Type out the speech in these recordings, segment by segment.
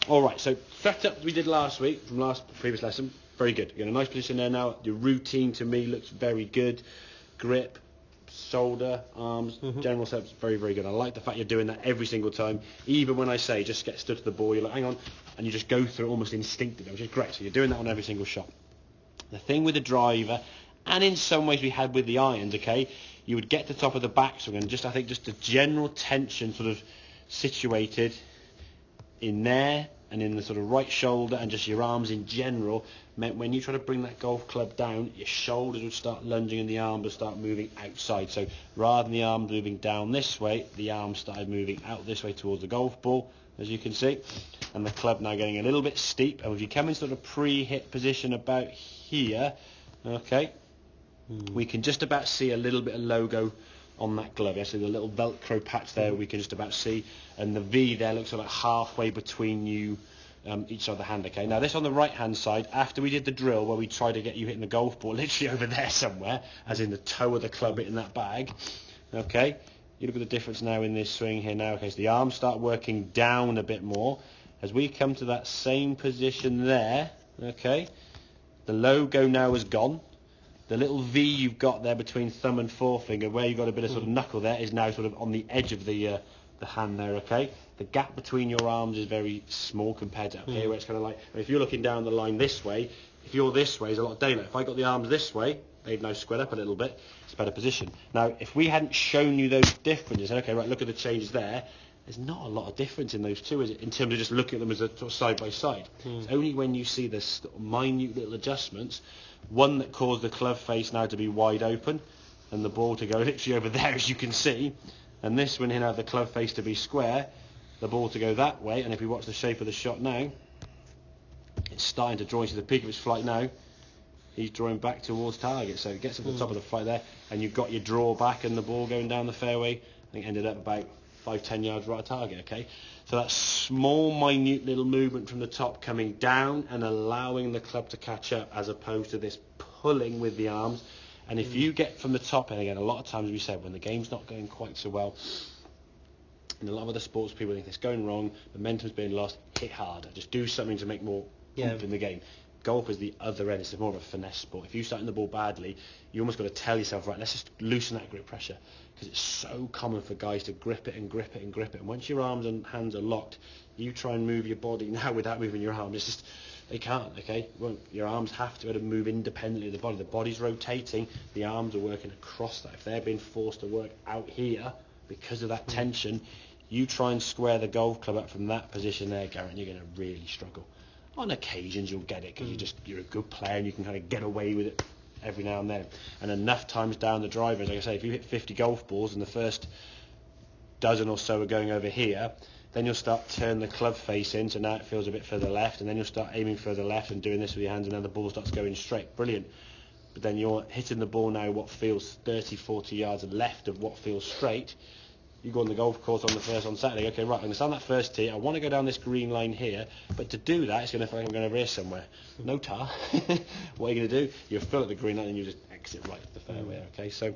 All right, so setup we did last week from previous lesson, very good. You're in a nice position there now. Your routine to me looks very good. Grip, shoulder, arms, general setup's very, very good. I like the fact you're doing that every single time. Even when I say just get stood to the ball, you're like, hang on, and you just go through it almost instinctively, which is great. So you're doing that on every single shot. The thing with the driver, and in some ways we had with the irons, okay, you would get to the top of the backswing and just, I think, just the general tension sort of situated in there and in the sort of right shoulder and just your arms in general meant when you try to bring that golf club down, your shoulders would start lunging and the arms would start moving outside. So rather than the arms moving down this way, the arms started moving out this way towards the golf ball, as you can see, and the club now getting a little bit steep. And if you come in sort of pre-hit position about here, okay, we can just about see a little bit of logo on that glove. So the little Velcro patch there we can just about see, and the V there looks like halfway between you, each side of the hand. Okay, now this on the right hand side, after we did the drill where we tried to get you hitting the golf ball literally over there somewhere, as in the toe of the club hitting that bag, okay, you look at the difference now in this swing here now. Okay, so the arms start working down a bit more as we come to that same position there. Okay, the logo now is gone. The little V you've got there between thumb and forefinger, where you've got a bit of sort of knuckle there, is now sort of on the edge of the hand there, okay? The gap between your arms is very small compared to up here, where it's kind of like, if you're looking down the line this way, if you're this way, there's a lot of daylight. If I got the arms this way, they'd now squared up a little bit. It's a better position. Now, if we hadn't shown you those differences, okay, right, look at the changes there, there's not a lot of difference in those two, is it, in terms of just looking at them as a sort of side by side. It's only when you see the minute little adjustments, one that caused the club face now to be wide open and the ball to go literally over there, as you can see, and this one here now the club face to be square, the ball to go that way, and if we watch the shape of the shot now, it's starting to draw into the peak of its flight now. He's drawing back towards target, so it gets to the top of the flight there, and you've got your draw back and the ball going down the fairway. I think ended up about 5-10 yards right of target, okay? So that small, minute little movement from the top coming down and allowing the club to catch up, as opposed to this pulling with the arms. And if you get from the top, and again, a lot of times we said when the game's not going quite so well, and a lot of other sports people think it's going wrong, momentum's being lost, hit harder. Just do something to make more pump in the game. Golf is the other end. It's more of a finesse sport. If you're starting the ball badly, you almost got to tell yourself, right, let's just loosen that grip pressure, because it's so common for guys to grip it and grip it and grip it. And once your arms and hands are locked, you try and move your body now without moving your arms. It's just, they can't, okay? Well, your arms have to be able to move independently of the body. The body's rotating, the arms are working across that. If they're being forced to work out here because of that tension, you try and square the golf club up from that position there, Garrett, you're going to really struggle. On occasions you'll get it because you're a good player and you can kind of get away with it every now and then. And enough times down the drivers, like I say, if you hit 50 golf balls and the first dozen or so are going over here, then you'll start turning the club face in, so now it feels a bit further left, and then you'll start aiming further left and doing this with your hands, and then the ball starts going straight. Brilliant. But then you're hitting the ball now what feels 30, 40 yards left of what feels straight. You go on the golf course on Saturday, okay, right, I'm going to stand that first tee, I want to go down this green line here, but to do that, it's going to feel like I'm going over here somewhere. No tar. What are you going to do? You fill at the green line and you just exit right to the fairway, okay? So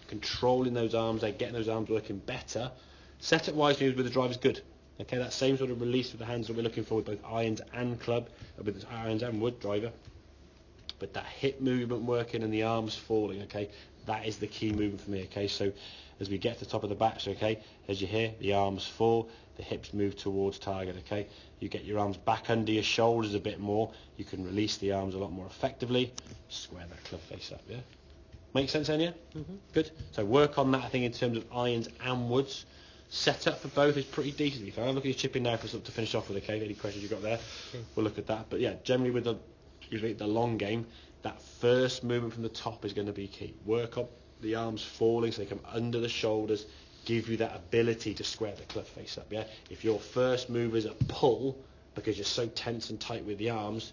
controlling those arms there, getting those arms working better. Setup-wise, with the drive is good. Okay, that same sort of release with the hands that we're looking for with both irons and club, with irons and wood driver. But that hip movement working and the arms falling, okay, that is the key movement for me, okay? So as we get to the top of the back, so, okay, as you hear, the arms fall, the hips move towards target, okay? You get your arms back under your shoulders a bit more, you can release the arms a lot more effectively, square that club face up, yeah? Make sense, Enya? Good. So work on that, I think, in terms of irons and woods. Setup for both is pretty decent. If I look at your chipping now for something to finish off with, okay, any questions you got there, we'll look at that. But yeah, generally with the long game, that first movement from the top is going to be key. Work up the arms falling so they come under the shoulders, give you that ability to square the club face up, yeah? If your first move is a pull because you're so tense and tight with the arms,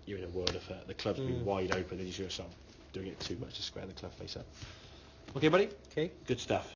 you're in a world of hurt. The club's been wide open and you're going to start doing it too much to square the club face up. Okay, buddy? Okay. Good stuff.